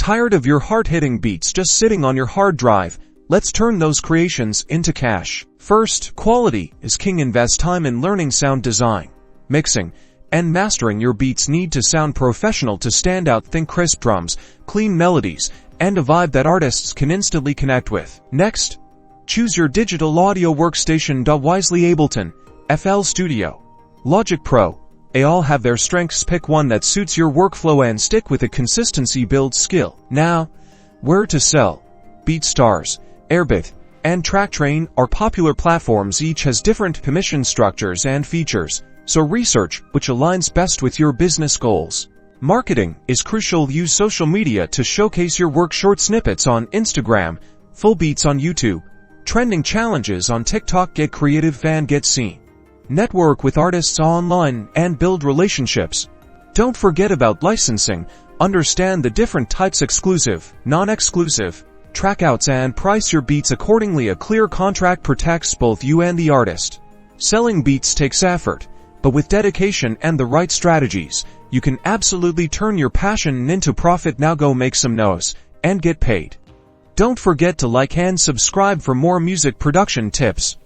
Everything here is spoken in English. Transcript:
Tired of your hard-hitting beats just sitting on your hard drive? Let's turn those creations into cash. First, quality is king. Invest time in learning sound design, mixing, and mastering your beats. Need to sound professional to stand out. Think crisp drums, clean melodies, and a vibe that artists can instantly connect with. Next, choose your digital audio workstation. Wisely. Ableton, FL Studio, Logic Pro, they all have their strengths. Pick one that suits your workflow and stick with it. Consistency builds skill. Now, where to sell? BeatStars, Airbit, and TrackTrain are popular platforms. Each has different commission structures and features, so research which aligns best with your business goals. Marketing is crucial. Use social media to showcase your work. Short snippets on Instagram, full beats on YouTube, trending challenges on TikTok. Get creative and get seen. Network with artists online and build relationships. Don't forget about licensing. Understand the different types: exclusive, non-exclusive, trackouts, and price your beats accordingly. A clear contract protects both you and the artist. Selling beats takes effort, but with dedication and the right strategies, you can absolutely turn your passion into profit. Now go make some noise and get paid. Don't forget to like and subscribe for more music production tips.